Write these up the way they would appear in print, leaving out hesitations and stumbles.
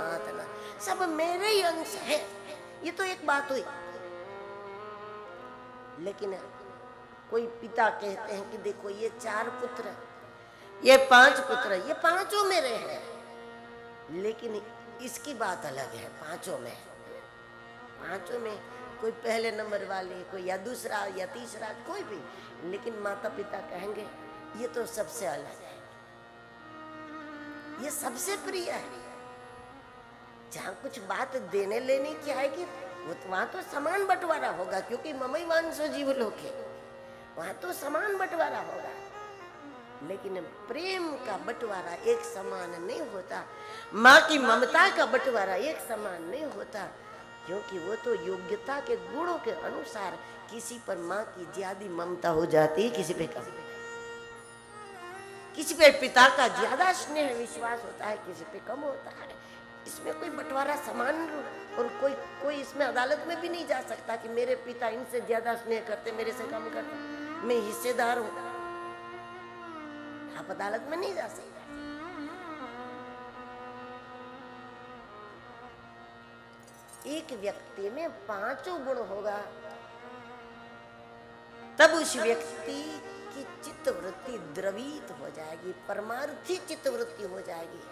हाथ ना, सब मेरे ही अंश है। ये तो एक बात हुई। लेकिन कोई पिता कहते हैं कि देखो ये 4 पुत्र, ये 5 पुत्र, ये पांचों मेरे हैं। लेकिन इसकी बात अलग है, पांचों में कोई पहले नंबर वाले, कोई या दूसरा या तीसरा, कोई भी, लेकिन माता पिता कहेंगे ये तो सबसे अलग है, ये सबसे प्रिय है। जहां कुछ बात देने लेने की आएगी वहां तो समान बंटवारा होगा, क्योंकि ममई वांसो जीव लोके, वहां तो समान बंटवारा होगा। लेकिन प्रेम का बंटवारा एक समान नहीं होता, माँ की ममता का बंटवारा एक समान नहीं होता, क्योंकि वो तो योग्यता के गुणों के अनुसार किसी पर माँ की ज्यादा ममता हो जाती है, किसी पे कम, किसी पे पिता का ज्यादा स्नेह विश्वास होता है, किसी पे कम होता है। इसमें कोई बंटवारा समान, और कोई इसमें अदालत में भी नहीं जा सकता कि मेरे पिता इनसे ज्यादा स्नेह करते, मेरे से कम करते, मैं हिस्सेदार हूं। आप अदालत में नहीं जा सकते। एक व्यक्ति में 5 गुण होगा, तब उस व्यक्ति की चित्तवृत्ति द्रवित हो जाएगी, परमार्थी चित्तवृत्ति हो जाएगी,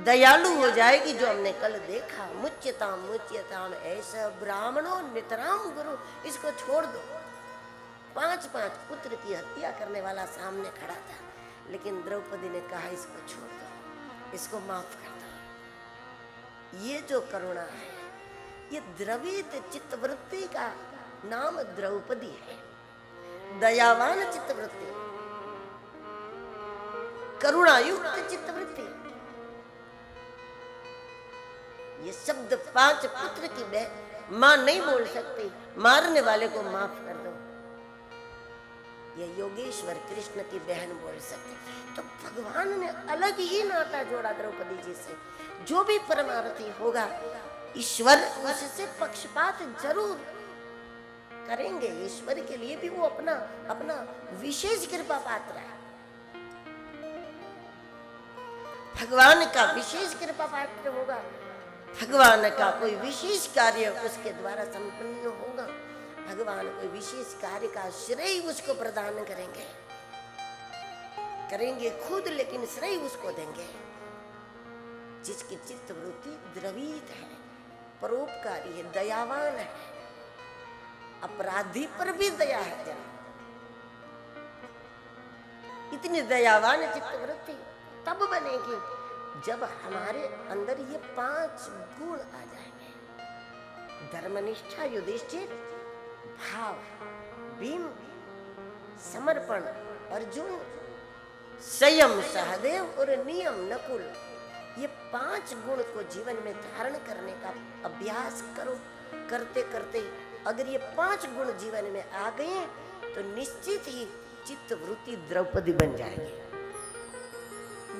दयालु हो जाएगी। जो हमने कल देखा, मुच्यताम ऐसा ब्राह्मणों नितराम गुरु, इसको छोड़ दो। 5 पुत्र की हत्या करने वाला सामने खड़ा था, लेकिन द्रौपदी ने कहा इसको छोड़ दो, इसको माफ कर दो। ये जो करुणा है, ये द्रवित चित्तवृत्ति का नाम द्रौपदी है। दयावान चित्तवृत्ति, करुणायुक्त चित्तवृत्ति। ये शब्द 5 पुत्र की मां नहीं बोल सकती, मारने वाले को माफ कर दो, ये योगेश्वर कृष्ण की बहन बोल सकते। तो भगवान ने अलग ही नाता जोड़ा द्रौपदी जी से। जो भी परमार्थी होगा, ईश्वर उससे पक्षपात जरूर करेंगे। ईश्वर के लिए भी वो अपना विशेष कृपा पात्र है, भगवान का विशेष कृपा पात्र होगा। भगवान का कोई विशेष कार्य उसके द्वारा संपन्न होगा, भगवान कोई विशेष कार्य का श्रेय उसको प्रदान करेंगे खुद, लेकिन श्रेय उसको देंगे। जिसकी चित्तवृत्ति द्रवित है, परोपकारी है, दयावान है, अपराधी पर भी दया है। जरा इतनी दयावान चित्तवृत्ति तब बनेगी जब हमारे अंदर ये 5 गुण आ जाएंगे। धर्मनिष्ठा, युधिष्ठिर, भाव, भीम, समर्पण, अर्जुन, संयम, सहदेव और नियम, नकुल। ये 5 गुण को जीवन में धारण करने का अभ्यास करो। करते करते अगर ये 5 गुण जीवन में आ गए तो निश्चित ही चित्तवृत्ति द्रौपदी बन जाएगी,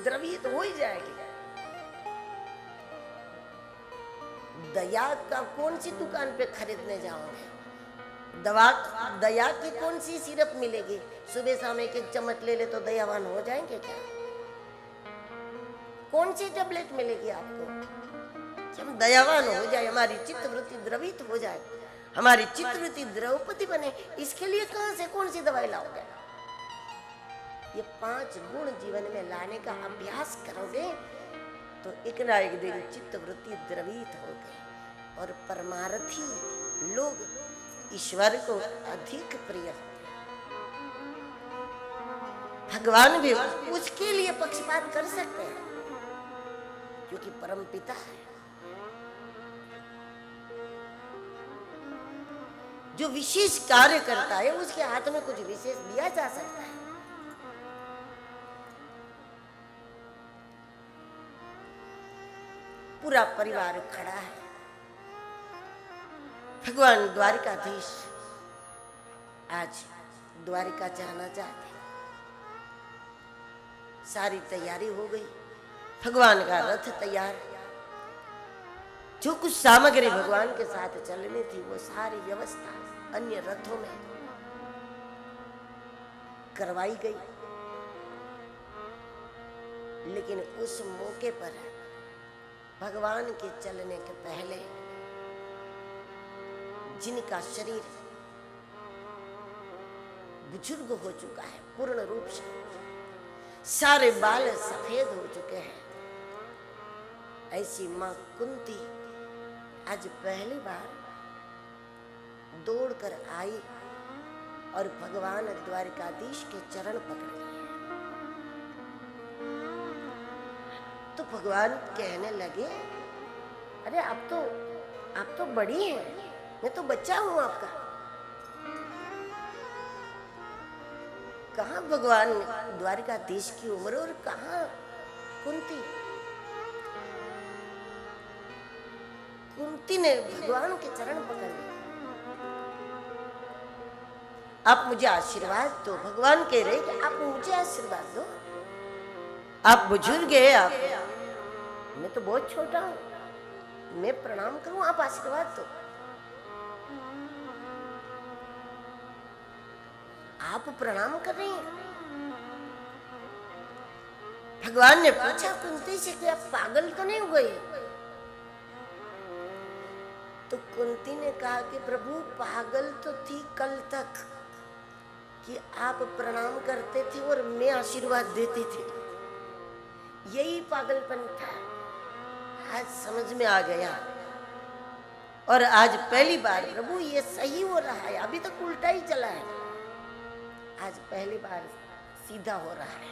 द्रवित हो ही जाएगी। दया का कौन सी दुकान पे खरीदने जाओगे? दया की कौन सी सिरप मिलेगी? सुबह शाम एक चम्मच ले ले तो दयावान हो जाएंगे क्या? कौन सी टेबलेट मिलेगी आपको कि हम दयावान हो जाए, हमारी चित्तवृत्ति द्रवित हो जाए, हमारी चित्तवृत्ति द्रौपदी बने? इसके लिए कहां से कौन सी दवाई लाओगे? ये 5 गुण जीवन में लाने का अभ्यास करोगे तो एक ना एक दिन चित्तवृत्ति द्रवित हो गई, और परमार्थी लोग ईश्वर को अधिक प्रिय होते हैं। भगवान भी उसके लिए पक्षपात कर सकते हैं, क्योंकि परम पिता है। जो विशेष कार्य करता है उसके हाथ में कुछ विशेष दिया जा सकता है। पूरा परिवार खड़ा है, भगवान द्वारिकाधीश आज द्वारिका जाना चाहते, सारी तैयारी हो गई, भगवान का रथ तैयार, जो कुछ सामग्री भगवान के साथ चलनी थी वो सारी व्यवस्था अन्य रथों में करवाई गई। लेकिन उस मौके पर भगवान के चलने के पहले जिनका शरीर बुजुर्ग हो चुका है पूर्ण रूप से, सारे बाल सफेद हो चुके हैं, ऐसी मां कुंती आज पहली बार दौड़कर आई और भगवान द्वारिकाधीश के चरण पकड़ लिए। तो भगवान कहने लगे, अरे आप तो बड़ी हैं, मैं तो बच्चा हूं आपका। कहाँ भगवान द्वारिकाधीश की उम्र और कहाँ कुंती। कुंती ने भगवान के चरण पकड़ लिए। आप मुझे आशीर्वाद दो। भगवान कह रहे कि आप मुझे आशीर्वाद दो, आप बुजुर्ग है, आप, मैं तो बहुत छोटा हूं, मैं प्रणाम करूं, आप आशीर्वाद दो। आप प्रणाम कर रही हैं। भगवान ने पूछा कुंती से कि आप पागल तो नहीं हो गई? तो कुंती ने कहा कि प्रभु पागल तो थी कल तक कि आप प्रणाम करते थे और मैं आशीर्वाद देती थी, यही पागलपन था। आज समझ में आ गया और आज पहली बार प्रभु ये सही हो रहा है, अभी तक उल्टा ही चला है, आज पहली बार सीधा हो रहा है।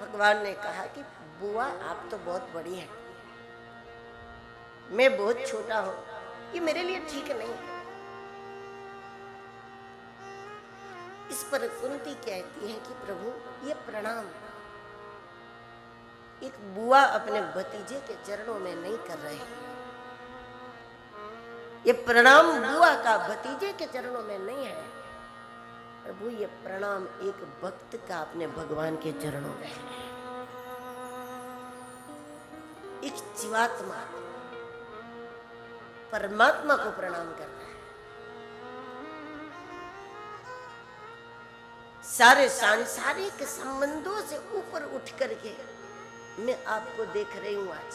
भगवान ने कहा कि बुआ आप तो बहुत बड़ी हैं, मैं बहुत छोटा हूं, ये मेरे लिए ठीक नहीं। इस पर कुंती कहती है कि प्रभु ये प्रणाम एक बुआ अपने भतीजे के चरणों में नहीं कर रहे हैं, ये प्रणाम बुआ का भतीजे के चरणों में नहीं है प्रभु, ये प्रणाम एक भक्त का अपने भगवान के चरणों में है। एक जीवात्मा परमात्मा को प्रणाम करना है। सारे सांसारिक संबंधों से ऊपर उठ करके मैं आपको देख रही हूं। आज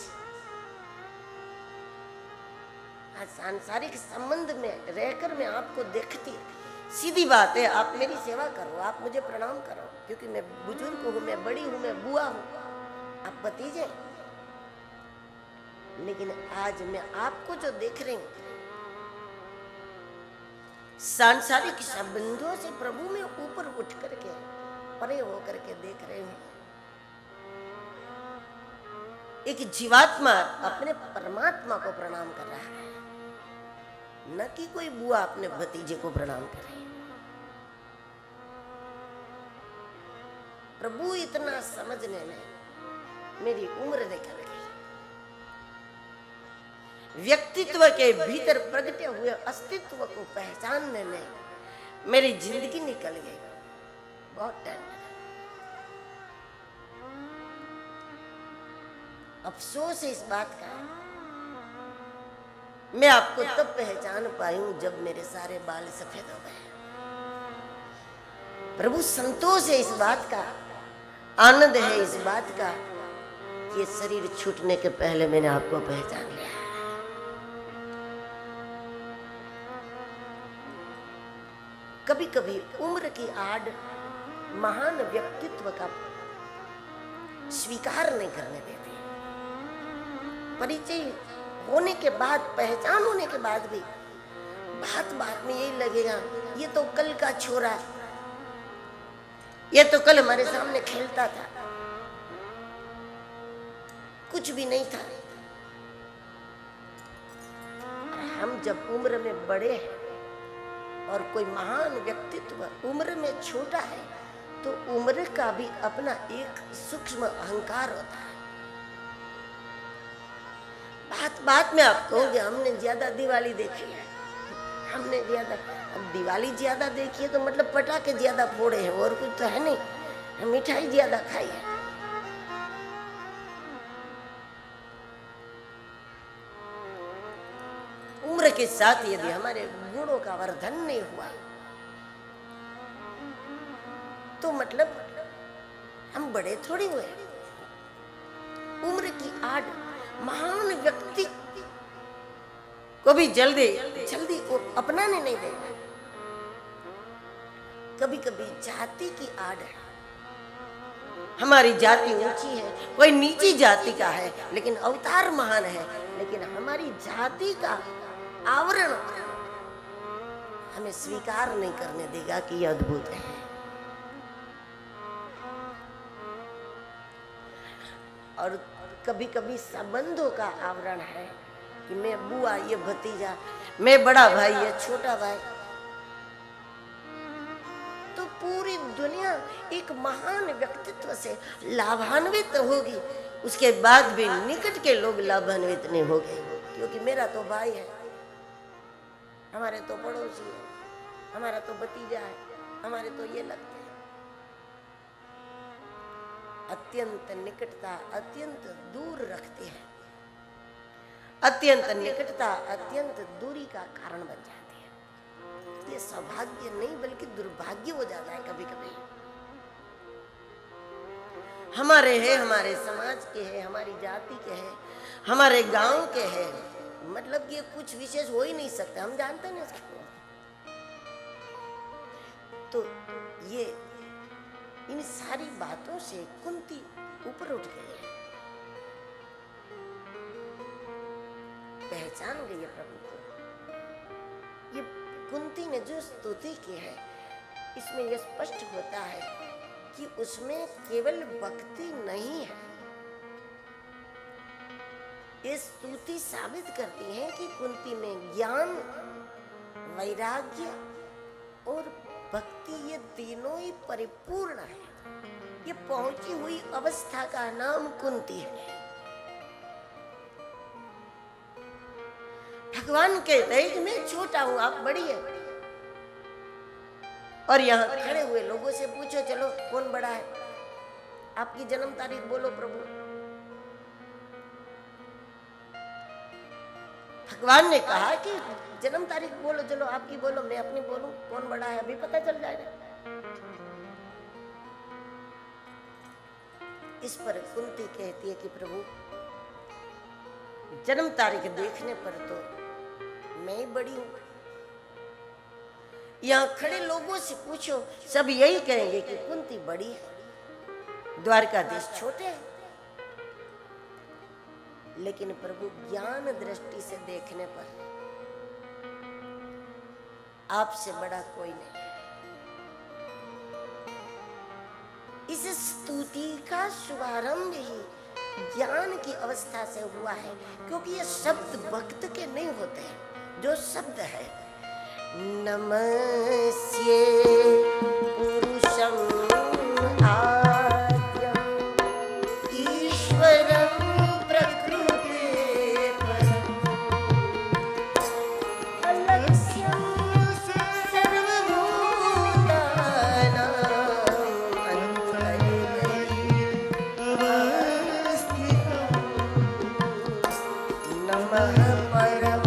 सांसारिक संबंध में रहकर मैं आपको देखती, सीधी बात है, आप मेरी सेवा करो, आप मुझे प्रणाम करो, क्योंकि मैं बुजुर्ग हूं, मैं बड़ी हूं, मैं बुआ हूं, आप भतीजे। लेकिन आज मैं आपको जो देख रही हूं, सांसारिक संबंधों से प्रभु में ऊपर उठ करके परे होकर के देख रहे हूं। एक जीवात्मा अपने परमात्मा को प्रणाम कर रहा है, न कि कोई बुआ अपने भतीजे को प्रणाम कर रही है। प्रभु इतना समझने में मेरी उम्र निकल गई, व्यक्तित्व के भीतर प्रगटे हुए अस्तित्व को पहचानने में मेरी जिंदगी निकल गई, बहुत टाइम लगा। अफसोस है इस बात का, मैं आपको तब पहचान पाई हूं जब मेरे सारे बाल सफेद हो गए। प्रभु संतोष है इस बात का, आनंद है इस बात का कि ये शरीर छूटने के पहले मैंने आपको पहचान लिया। कभी कभी उम्र की आड़ महान व्यक्तित्व का स्वीकार नहीं करने देती। परिचय होने के बाद, पहचान होने के बाद भी बात बात में यही लगेगा, ये तो कल का छोरा, ये तो कल हमारे सामने खेलता था, कुछ भी नहीं था। हम जब उम्र में बड़े हैं और कोई महान व्यक्तित्व उम्र में छोटा है, तो उम्र का भी अपना एक सूक्ष्म अहंकार होता है। बात बात में आप कहोगे हमने ज्यादा दिवाली देखी है, हमने ज्यादा, अब दिवाली ज्यादा देखी है तो मतलब पटाखे ज्यादा फोड़े हैं, और कुछ तो है नहीं, मिठाई ज्यादा खाई है। उम्र के साथ यदि हमारे गुणों का वर्धन नहीं हुआ तो मतलब हम बड़े थोड़ी हुए। उम्र की आड़ महान व्यक्ति को भी जल्दी जल्दी वो अपनाने नहीं देगा। कभी कभी जाति की आड़ है, हमारी जाति ऊंची है, कोई नीची जाति का है, लेकिन अवतार महान है, लेकिन हमारी जाति का आवरण हमें स्वीकार नहीं करने देगा कि यह अद्भुत है। और कभी कभी संबंधों का आवरण है कि मैं बुआ, ये भतीजा, मैं बड़ा भाई, ये छोटा भाई। तो पूरी दुनिया एक महान व्यक्तित्व से लाभान्वित होगी, उसके बाद भी निकट के लोग लाभान्वित नहीं होंगे, क्योंकि मेरा तो भाई है, हमारे तो पड़ोसी है, हमारा तो भतीजा है, हमारे तो ये लगते हैं। अत्यंत निकटता अत्यंत दूर रखती है, अत्यंत निकटता अत्यंत दूरी का कारण बन जाती है। ये सौभाग्य नहीं बल्कि दुर्भाग्य हो जाता है कभी कभी। हमारे हैं, हमारे समाज के हैं, हमारी जाति के हैं, हमारे गांव के हैं, मतलब कि कुछ विशेष हो ही नहीं सकता, हम जानते हैं इसको। तो ये इन सारी बातों से कुंती ऊपर उठ गई है, पहचान गई है प्रभु को। ये कुंती ने जो स्तुति की है, इसमें यह स्पष्ट होता है कि उसमें केवल भक्ति नहीं है। ये स्तुति साबित करती है कि कुंती में ज्ञान, वैराग्य और भक्ति, ये तीनों ही परिपूर्ण है। ये पहुंची हुई अवस्था का नाम कुंती है। भगवान कहते हैं कि मैं छोटा हूं, आप बड़ी है। और यहाँ खड़े हुए लोगों से पूछो, चलो कौन बड़ा है, आपकी जन्म तारीख बोलो प्रभु। भगवान ने कहा कि जन्म तारीख बोलो, चलो आपकी बोलो, मैं अपनी बोलूं, कौन बड़ा है अभी पता चल जाएगा। इस पर कुंती कहती है कि प्रभु जन्म तारीख देखने पर तो मैं ही बड़ी हूं। यहां खड़े लोगों से पूछो, सब यही कहेंगे कि कुंती बड़ी है, द्वारकाधीश छोटे हैं। लेकिन प्रभु ज्ञान दृष्टि से देखने पर आपसे बड़ा कोई नहीं। इस स्तुति का शुभारंभ ही ज्ञान की अवस्था से हुआ है, क्योंकि ये शब्द भक्त के नहीं होते हैं। जो शब्द है नमस्ये पुरुषं आद्यं ईश्वरं प्रकृते अलक्ष्यं सर्वभूतानां नमः परम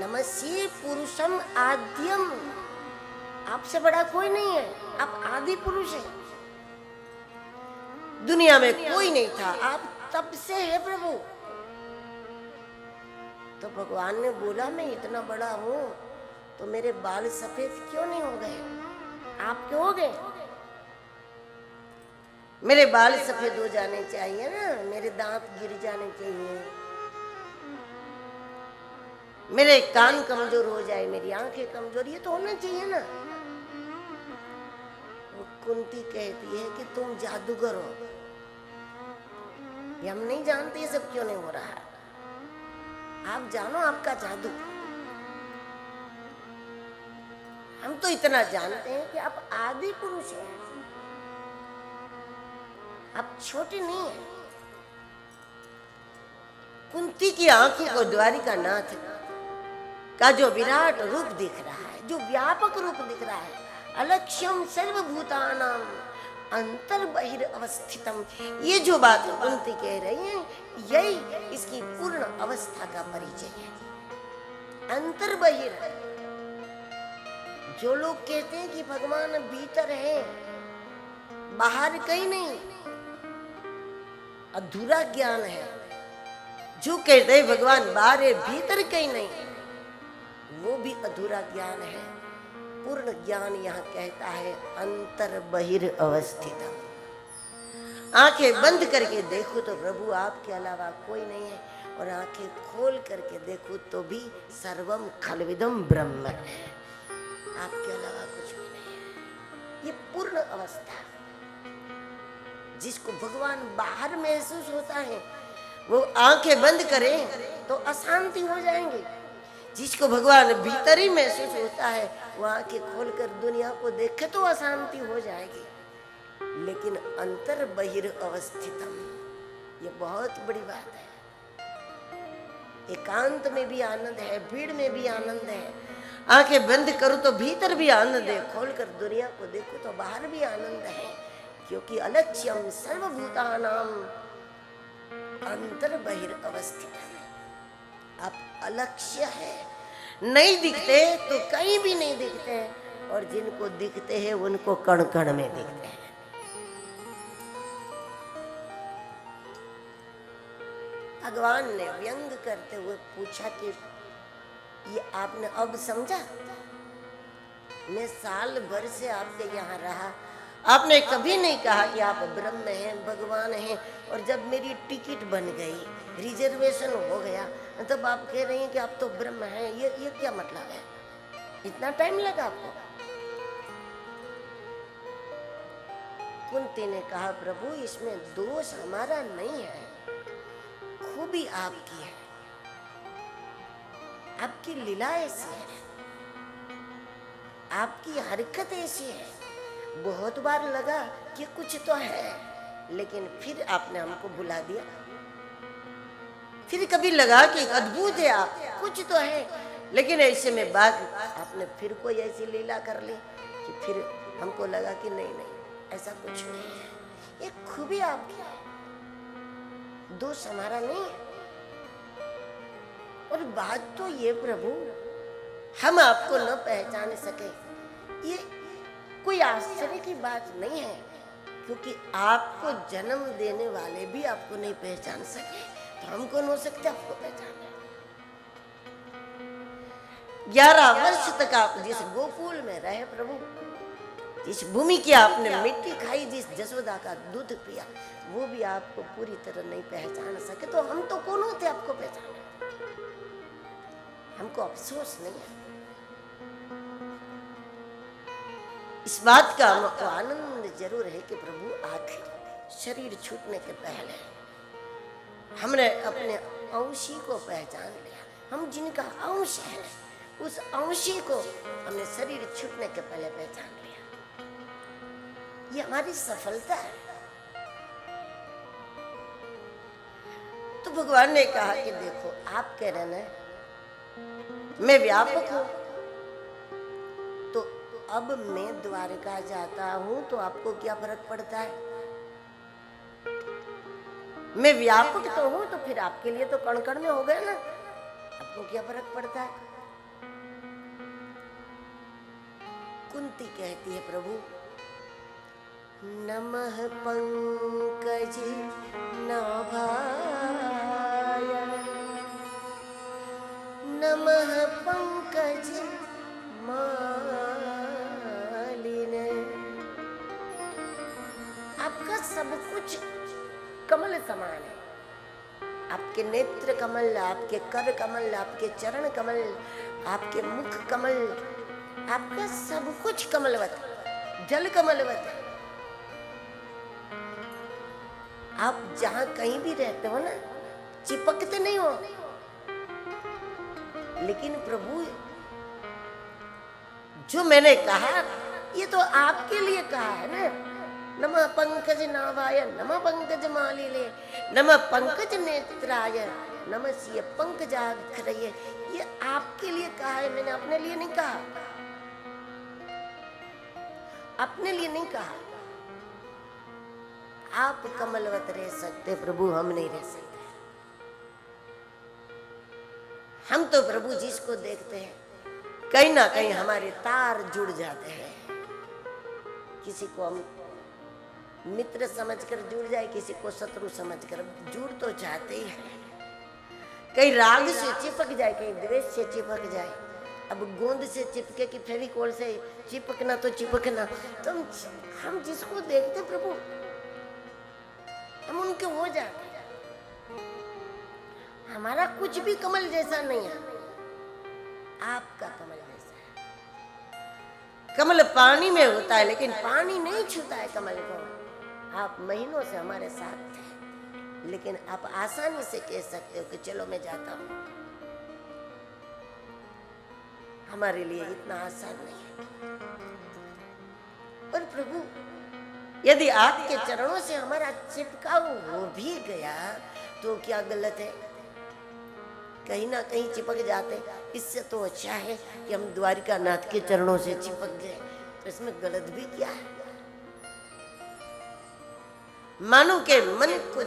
नमस्ये पुरुषम आद्यम, आपसे बड़ा कोई नहीं है, आप आदि पुरुष हैं। दुनिया में कोई नहीं था, आप तब से है प्रभु। तो भगवान ने बोला मैं इतना बड़ा हूं तो मेरे बाल सफेद क्यों नहीं हो गए? आप क्यों हो गए? मेरे बाल सफेद हो जाने चाहिए ना, मेरे दांत गिर जाने चाहिए, मेरे कान कमजोर हो जाए, मेरी आंखें कमजोर, ये तो होना चाहिए ना। वो कुंती कहती है कि तुम जादूगर हो, ये हम नहीं जानते ये सब क्यों नहीं हो रहा है, आप जानो आपका जादू। हम तो इतना जानते हैं कि आप आदि पुरुष हैं, आप छोटे नहीं हैं। कुंती की आंखों को द्वारिकानाथ का जो विराट रूप दिख रहा है, जो व्यापक रूप दिख रहा है, अलक्ष्यम सर्वभूतानाम अंतर बहिर अवस्थितम, ये जो बात कुंती कह रही है यही इसकी पूर्ण अवस्था का परिचय है। अंतर बहिर, जो लोग कहते हैं कि भगवान भीतर है बाहर कहीं नहीं, अधूरा ज्ञान है। जो कहते हैं भगवान बाहर है भीतर कहीं नहीं, वो भी अधूरा ज्ञान है। पूर्ण ज्ञान यहाँ कहता है अंतर बहिर अवस्थित। आंखें बंद करके देखो तो प्रभु आपके अलावा कोई नहीं है, और आंखें खोल करके देखो तो भी सर्वम खलविदम ब्रह्म है, आपके अलावा कुछ भी नहीं है। ये पूर्ण अवस्था जिसको भगवान बाहर महसूस होता है वो आंखें बंद करें तो अशांति हो जाएंगे। जिसको भगवान भीतर ही महसूस होता है वो आंखें खोलकर दुनिया को देखे तो अशांति हो जाएगी। लेकिन अंतर बहिर अवस्थितम, ये बहुत बड़ी बात है। एकांत में भी आनंद है, भीड़ में भी आनंद है। आंखें बंद करो तो भीतर भी आनंद है, खोलकर दुनिया को देखो तो बाहर भी आनंद है। क्योंकि अलक्ष्यम सर्वभूतानाम अंतर बहिर अवस्थित, आप अलक्ष्य है, नहीं दिखते तो कहीं भी नहीं दिखते हैं, और जिनको दिखते हैं उनको कण कण में दिखते हैं। भगवान ने व्यंग करते हुए पूछा कि ये आपने अब समझा? मैं साल भर से आपके यहाँ रहा, आपने कभी नहीं कहा कि आप ब्रह्म हैं, भगवान हैं, और जब मेरी टिकट बन गई, रिजर्वेशन हो गया, तब आप कह रही हैं कि आप तो ब्रह्म हैं। ये क्या मतलब है? इतना टाइम लगा आपको? कुंती ने कहा प्रभु इसमें दोष हमारा नहीं है, खूबी आपकी है, आपकी लीला ऐसी है, आपकी हरकत ऐसी है। बहुत बार लगा कि कुछ तो है, लेकिन फिर आपने हमको भुला दिया। फिर कभी लगा कि अद्भुत है आप, कुछ तो है, लेकिन ऐसे में बात आपने फिर कोई ऐसी लीला कर ली कि फिर हमको लगा कि नहीं नहीं ऐसा कुछ नहीं है। ये खूबी आपकी है, दोष हमारा नहीं है। और बात तो ये प्रभु हम आपको न पहचान सके, ये कोई आश्चर्य की बात नहीं है, क्योंकि आपको जन्म देने वाले भी आपको नहीं पहचान सके तो हम कौन हो सकते आपको पहचाने? 11 वर्ष तक आप जिस गोकुल में रहे प्रभु, जिस भूमि की आपने मिट्टी खाई, जिस जसोदा का दूध पिया, वो भी आपको पूरी तरह नहीं पहचान सके तो हम तो कौन होते आपको पहचाने? हमको अफसोस नहीं है। इस बात का हमको आनंद जरूर है कि प्रभु आखिर शरीर छूटने के पहले हमने अपने अंशी को पहचान लिया। हम जिनका अंश है उस अंशी को हमने शरीर छूटने के पहले पहचान लिया। ये हमारी सफलता है। तो भगवान ने कहा कि देखो आप कह रहे हैं मैं व्यापक हूं, तो अब मैं द्वारका जाता हूं तो आपको क्या फर्क पड़ता है? मैं व्यापक तो हूं तो फिर आपके लिए तो कण कण में हो गया ना, आपको क्या फर्क पड़ता है? कुंती कहती है प्रभु नमः पंकज नाभाय, नमः पंकज मालिने। आपका सब कुछ कमल समान है, आपके नेत्र कमल, आपके कर कमल, आपके चरण कमल, आपके मुख कमल, आपका सब कुछ कमलवत, जल कमलवत है। आप जहां कहीं भी रहते हो ना, चिपकते नहीं हो, लेकिन प्रभु जो मैंने कहा ये तो आपके लिए कहा है ना। नमः पंकज नाभाय, नमः पंकज मालिले, नमः पंकज नेत्राय, नमः सिय पंकजाग्रये। ये आपके लिए कहा है, मैंने अपने लिए नहीं कहा, अपने लिए नहीं कहा। आप कमलवत रह सकते प्रभु, हम नहीं रह सकते। हम तो प्रभु जिसको देखते हैं कहीं ना कहीं हमारे तार जुड़ जाते हैं। किसी को हम मित्र समझकर जुड़ जाए, किसी को शत्रु समझकर जुड़ तो जाते ही है। कहीं राग से चिपक जाए, कहीं द्वेष से चिपक जाए। अब गोंद से चिपके कि फेविकोल से चिपकना तो चिपकना, तो हम जिसको देखते प्रभु हम उनके हो जाते हैं। हमारा कुछ भी कमल जैसा नहीं है, आपका कमल जैसा है। कमल पानी में होता है लेकिन पानी नहीं छूता है कमल को। आप महीनों से हमारे साथ थे, लेकिन आप आसानी से कह सकते हो कि चलो मैं जाता हूं। हमारे लिए इतना आसान नहीं है। और प्रभु यदि आपके चरणों से हमारा चिपकाव हो भी गया तो क्या गलत है? कहीं ना कहीं चिपक जाते, इससे तो अच्छा है कि हम द्वारिका नाथ के चरणों से चिपक गए, तो इसमें गलत भी क्या है? मानो के मन को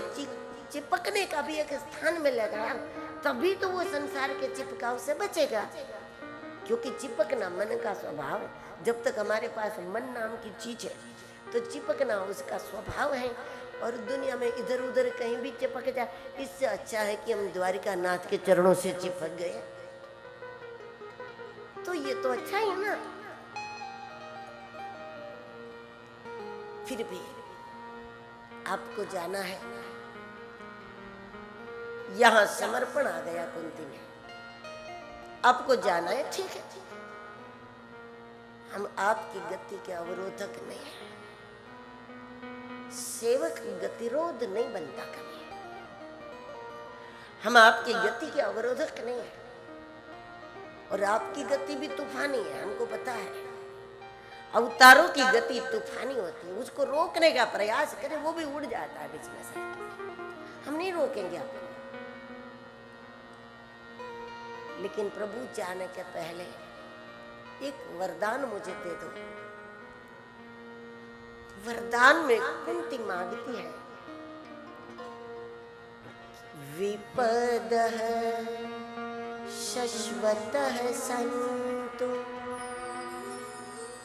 चिपकने का भी एक स्थान मिलेगा, तभी तो वो संसार के चिपकाव से बचेगा। क्योंकि चिपकना मन का स्वभाव है। जब तक हमारे पास मन नाम की चीज है तो चिपकना उसका स्वभाव है। और दुनिया में इधर उधर कहीं भी चिपक जाए, इससे अच्छा है कि हम द्वारिका नाथ के चरणों से चिपक गए। तो ये तो अच्छा ही ना। फिर भी आपको जाना है, यहां समर्पण आ गया कुंती में, आपको जाना है, ठीक है। हम आपकी गति के अवरोधक नहीं है। सेवक गतिरोध नहीं बनता कभी। हम आपकी गति के अवरोधक नहीं है। और आपकी गति भी तूफानी है, हमको पता है। अवतारों की गति तूफानी होती है, उसको रोकने का प्रयास करें वो भी उड़ जाता है बीच में से। हम नहीं रोकेंगे आपको। लेकिन प्रभु जाने के पहले एक वरदान मुझे दे दो। वरदान में कुंती मांगती है, विपदः शश्वतः सन्तु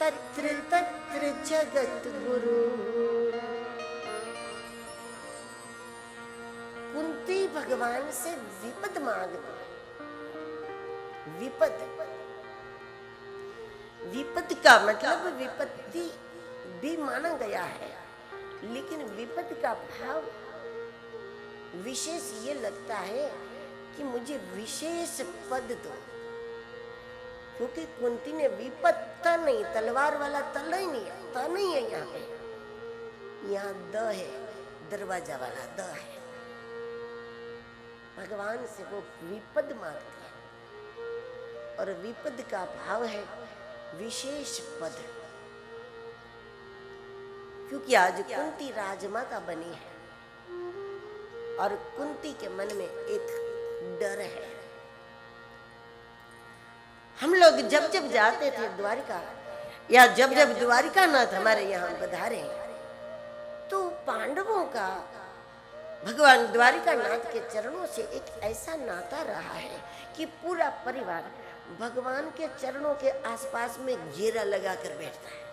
तत्र तत्र जगत गुरु। कुंती भगवान से विपद मांगती। विपद, विपद का मतलब विपत्ति भी माना गया है, लेकिन विपद का भाव विशेष ये लगता है कि मुझे विशेष पद दो। क्योंकि कुंती ने विपद त नहीं, तलवार वाला तल ही नहीं है, त नहीं है यहाँ पे, यहाँ द है, दरवाजा वाला द है। भगवान से वो विपद मांगते हैं और विपद का भाव है विशेष पद। क्योंकि आज कुंती राजमाता बनी है और कुंती के मन में एक डर है। हम लोग जब जब जाते थे द्वारिका, या जब जब द्वारिका नाथ हमारे यहाँ पधारे, तो पांडवों का भगवान द्वारिका नाथ के चरणों से एक ऐसा नाता रहा है कि पूरा परिवार भगवान के चरणों के आसपास में घेरा लगाकर बैठता है।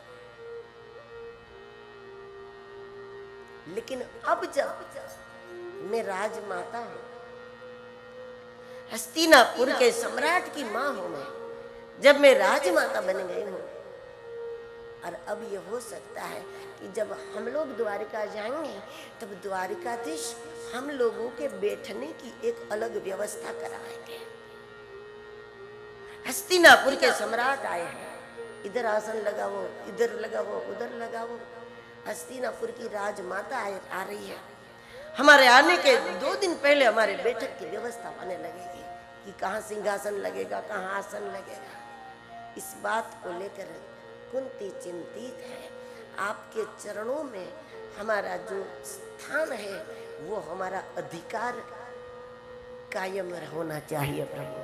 लेकिन अब जब मैं राजमाता हूं, हस्तिनापुर के सम्राट की मां हूं मैं, जब मैं राजमाता बन गई हूं, और अब ये हो सकता है कि जब हम लोग द्वारिका जाएंगे तब द्वारिकाधीश हम लोगों के बैठने की एक अलग व्यवस्था कराएंगे। हस्तिनापुर के सम्राट आए हैं, इधर आसन लगाओ, इधर लगाओ, उधर लगाओ। हस्तिनापुर की राजमाता आ रही है। हमारे आने के 2 दिन पहले हमारे बैठक की व्यवस्था होने लगेगी कि कहाँ सिंहासन लगेगा, कहाँ आसन लगेगा। इस बात को लेकर कुंती चिंतित है। आपके चरणों में हमारा जो स्थान है वो हमारा अधिकार कायम होना चाहिए प्रभु,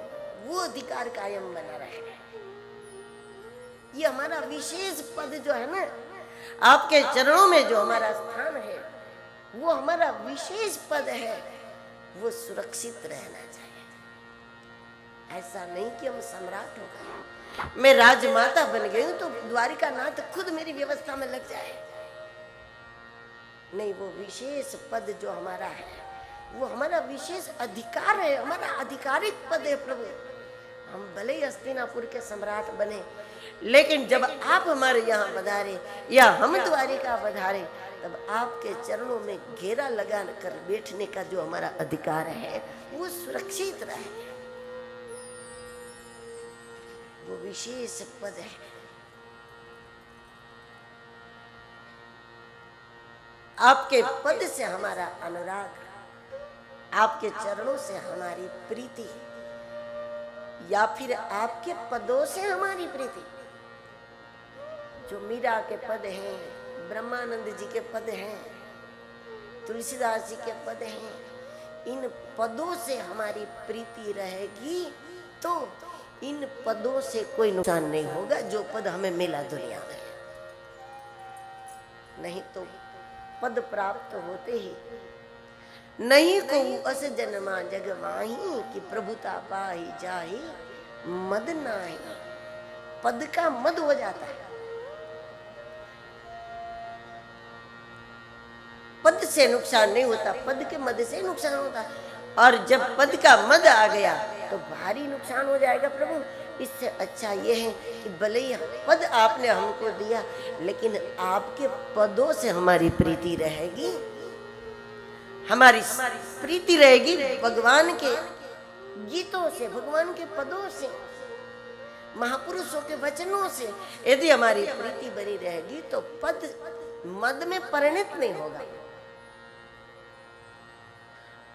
वो अधिकार कायम बना रहे। ये हमारा विशेष पद जो है ना, आपके चरणों में जो हमारा स्थान है वो हमारा विशेष पद है, वो सुरक्षित रहना चाहिए। ऐसा नहीं कि हम सम्राट हो गए, मैं राजमाता बन गई हूं तो द्वारिका नाथ खुद मेरी व्यवस्था में लग जाए। नहीं, वो विशेष पद जो हमारा है वो हमारा विशेष अधिकार है, हमारा आधिकारिक पद है प्रभु। हम भले ही हस्तिनापुर के सम्राट बने, लेकिन जब आप हमारे यहाँ पधारे या हम द्वारिका पधारे तब आपके चरणों में घेरा लगा कर बैठने का जो हमारा अधिकार है वो सुरक्षित रहे, वो विशेष पद है। आपके पद से हमारा अनुराग, आपके चरणों से हमारी प्रीति, या फिर आपके पदों से हमारी प्रीति। जो मीरा के पद हैं, ब्रह्मानंद जी के पद हैं, तुलसीदास जी के पद हैं, इन पदों से हमारी प्रीति रहेगी तो इन पदों से कोई नुकसान नहीं होगा जो पद हमें मिला दुनिया में। नहीं तो पद प्राप्त होते ही नहीं को अस जन्मा जग माही कि प्रभुता पाही जाही मद नाही। पद का मद हो जाता है, पद से नुकसान नहीं होता, पद के मद से नुकसान होता है। और जब पद का मद आ गया तो भारी नुकसान हो जाएगा प्रभु। इससे अच्छा ये है कि भले ही पद आपने हमको दिया लेकिन आपके पदों से हमारी प्रीति रहेगी, हमारी प्रीति रहेगी भगवान के गीतों से, भगवान के पदों से, महापुरुषों के वचनों से। यदि हमारी प्रीति बनी रहेगी तो पद मद में परिणत नहीं होगा।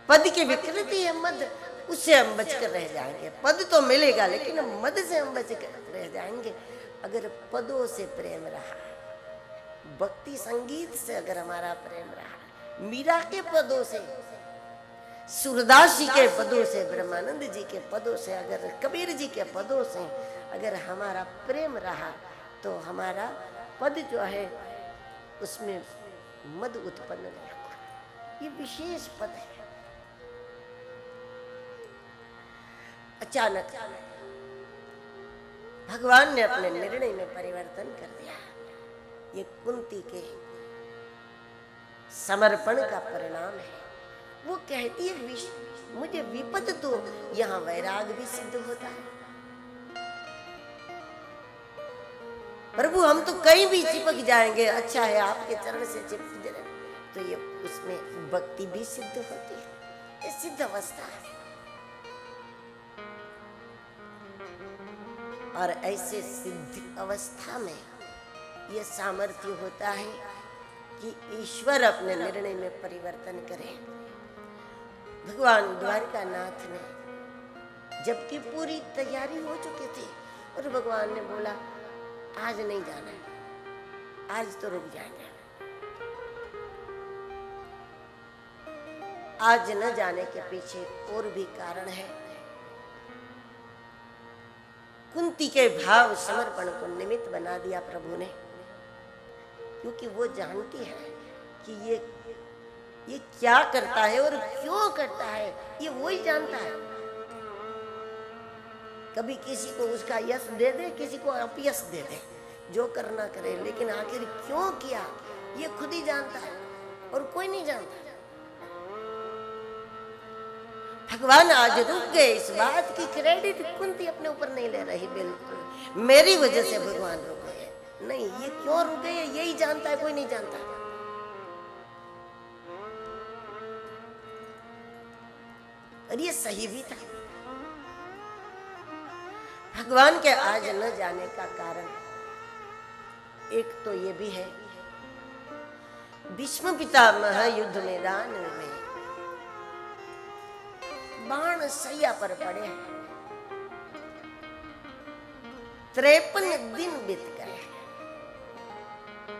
पद की विकृति है मद, उससे हम बचकर रह जाएंगे। पद तो मिलेगा लेकिन मद से हम बचकर रह जाएंगे। अगर पदों से प्रेम रहा, भक्ति संगीत से अगर हमारा प्रेम रहा, मीरा के पदों से, सूरदास जी के पदों से, ब्रह्मानंद जी के पदों से, अगर कबीर जी के पदों से अगर हमारा प्रेम रहा तो हमारा पद जो है उसमें मद उत्पन्न नहीं होगा। ये विशेष पद है। अचानक भगवान ने अपने निर्णय में परिवर्तन कर दिया। ये कुंती के समर्पण का परिणाम है। वो कहती है मुझे विपद तो यहाँ वैराग भी सिद्ध होता है। प्रभु हम तो कहीं भी चिपक जाएंगे, अच्छा है आपके चरण से चिपक जाए तो ये उसमें भक्ति भी सिद्ध होती है। ये सिद्ध अवस्था है। और ऐसे सिद्ध अवस्था में ये सामर्थ्य होता है कि ईश्वर अपने निर्णय में परिवर्तन करे। भगवान द्वारिका नाथ ने जबकि पूरी तैयारी हो चुकी थी और भगवान ने बोला आज नहीं जाना है, आज तो रुक जाएंगे। आज न जाने के पीछे और भी कारण है। कुंती के भाव समर्पण को निमित्त बना दिया प्रभु ने, क्योंकि वो जानती है कि ये क्या करता है और क्यों करता है, ये वो ही जानता है। कभी किसी को उसका यश दे दे, किसी को अपयश दे दे, जो करना करे, लेकिन आखिर क्यों किया ये खुद ही जानता है और कोई नहीं जानता। भगवान आज रुक गए इस बात की क्रेडिट कुंती अपने ऊपर नहीं ले रही, बिल्कुल मेरी वजह से भगवान रुक गए। नहीं, ये क्यों रुक गए यही जानता है, कोई नहीं जानता। और ये सही भी था। भगवान के आज न जाने का कारण एक तो ये भी है, भीष्म पितामह युद्ध मैदान में बाण सैया पर पड़े हैं, 53 दिन बीत गए,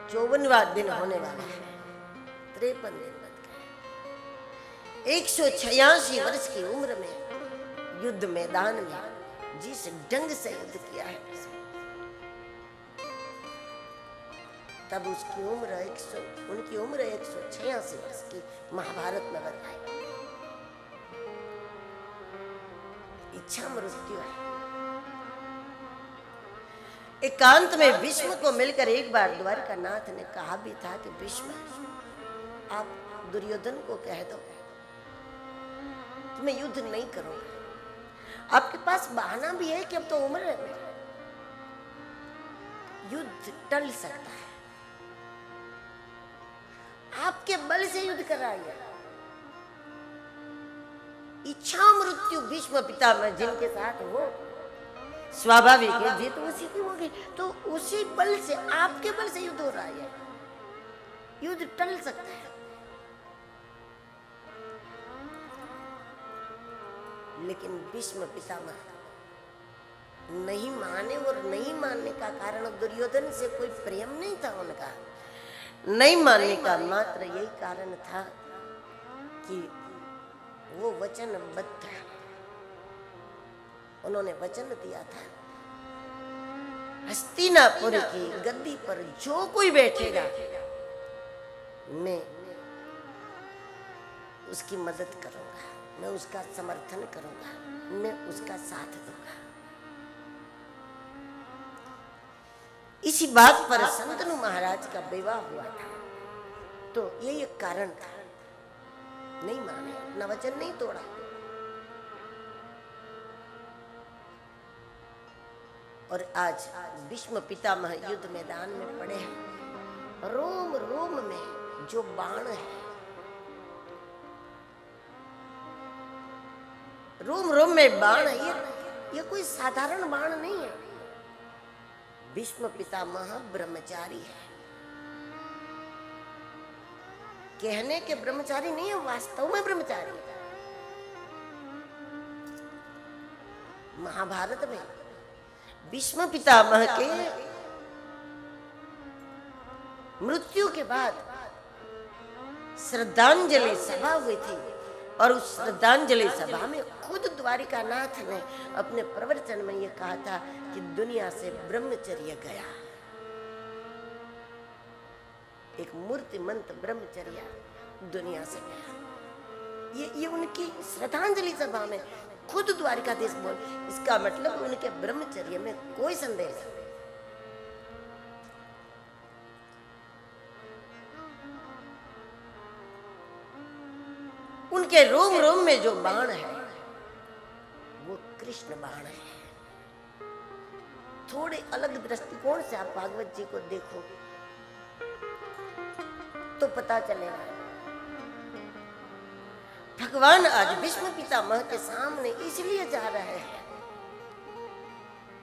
54वां दिन होने वाला है, 53 दिन बीत गए। 186 वर्ष की उम्र में युद्ध मैदान में जिस ढंग से युद्ध किया है, तब उसकी उम्र उनकी उम्र 186 वर्ष की महाभारत में बताई। इच्छा मृत्यु है। एकांत में भीष्म को मिलकर एक बार द्वारिकानाथ ने कहा भी था कि भीष्म, आप दुर्योधन को कह दो मैं युद्ध नहीं करूंगा। आपके पास बहाना भी है कि अब तो उम्र है, युद्ध टल सकता है, आपके बल से युद्ध कराइए। इच्छा मृत्यु भीष्म पितामह जिनके साथ हो, स्वाभाविक है जीत उसी की होगी, तो उसी बल से, आपके बल से युद्ध हो रहा है, युद्ध टल सकता है। लेकिन भीष्म पितामह नहीं माने, और नहीं मानने का कारण दुर्योधन से कोई प्रेम नहीं था उनका, नहीं मानने का मात्र यही कारण था कि वो वचनबद्ध है। उन्होंने वचन दिया था, हस्तिनापुर की गद्दी पर जो कोई बैठेगा मैं उसकी मदद करूंगा, मैं उसका समर्थन करूंगा, मैं उसका साथ दूंगा। इसी बात पर संतनु महाराज का विवाह हुआ था, तो यही एक कारण था, नहीं माने, अपना वचन नहीं तोड़ा। और आज भीष्म पितामह युद्ध मैदान में पड़े हैं, रोम रोम में जो बाण है, रोम रोम में बाण है, ये कोई साधारण बाण नहीं है। भीष्म पितामह ब्रह्मचारी है, कहने के ब्रह्मचारी नहीं है, वास्तव में ब्रह्मचारी है। महाभारत में भीष्म पितामह के मृत्यु के बाद श्रद्धांजलि सभा हुई थी, और उस श्रद्धांजलि सभा में खुद द्वारिकानाथ ने अपने प्रवचन में यह कहा था कि दुनिया से ब्रह्मचर्य गया, एक मूर्तिमंत ब्रह्मचर्य दुनिया से गया। ये उनकी श्रद्धांजलि सभा में खुद द्वारिकाधीश बोल, इसका मतलब उनके ब्रह्मचर्य में कोई संदेह नहीं। उनके रोम रोम में जो बाण है वो कृष्ण बाण है। थोड़े अलग दृष्टिकोण से आप भागवत जी को देखो तो पता चलेगा। भगवान आज भीष्म पितामह के सामने इसलिए जा रहे हैं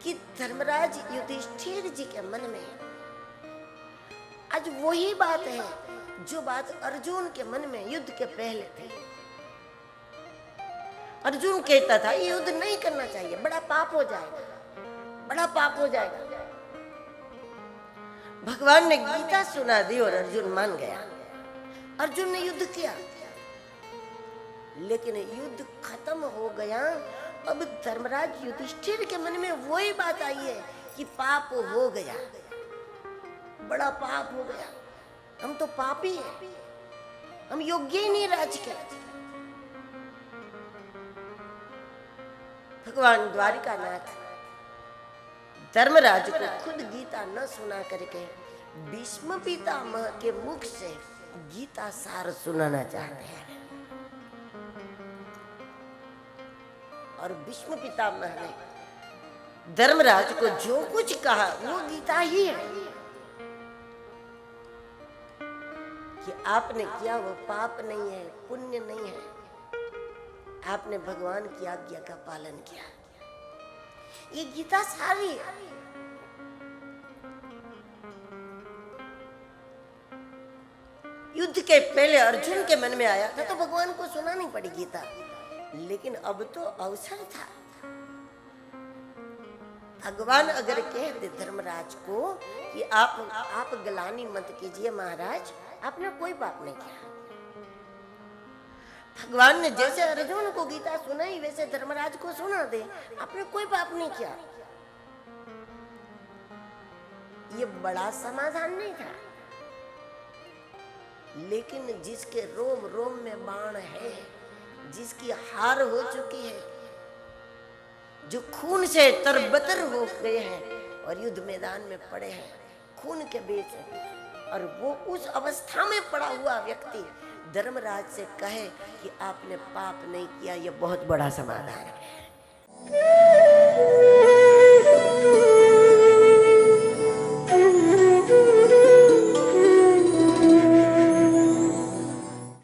कि धर्मराज युधिष्ठिर जी के मन में आज वही बात है जो बात अर्जुन के मन में युद्ध के पहले थी। अर्जुन कहता था ये युद्ध नहीं करना चाहिए, बड़ा पाप हो जाएगा, बड़ा पाप हो जाएगा। भगवान ने गीता सुना दी और अर्जुन मान गया। अर्जुन ने युद्ध किया, लेकिन युद्ध खत्म हो गया। अब धर्मराज युधिष्ठिर के मन में वही बात आई है कि पाप हो गया, बड़ा पाप हो गया, हम तो पापी हैं, हम योग्य ही नहीं राज के। भगवान द्वारिकानाथ धर्मराज को खुद गीता न सुना करके भीष्म पितामह के मुख से गीता सार सुनाना चाहते हैं। और भीष्म पितामह ने धर्मराज को जो कुछ कहा वो गीता ही है कि आपने किया वो पाप नहीं है, पुण्य नहीं है, आपने भगवान की आज्ञा का पालन किया। ये गीता सारी है। युद्ध के पहले अर्जुन के मन में आया था तो भगवान को सुनानी पड़ी गीता, लेकिन अब तो अवसर था। भगवान अगर कहते धर्मराज को कि आप गलानी मत कीजिए महाराज, आपने कोई पाप नहीं किया। भगवान ने जैसे अर्जुन को गीता सुनाई वैसे धर्मराज को सुना दे, आपने कोई पाप नहीं किया। ये बड़ा समाधान नहीं था, लेकिन जिसके रोम रोम में बाण है, जिसकी हार हो चुकी है, जो खून से तरबतर हो गए हैं और युद्ध मैदान में पड़े हैं खून के बीच, और वो उस अवस्था में पड़ा हुआ व्यक्ति धर्मराज से कहे कि आपने पाप नहीं किया, ये बहुत बड़ा समाधान है।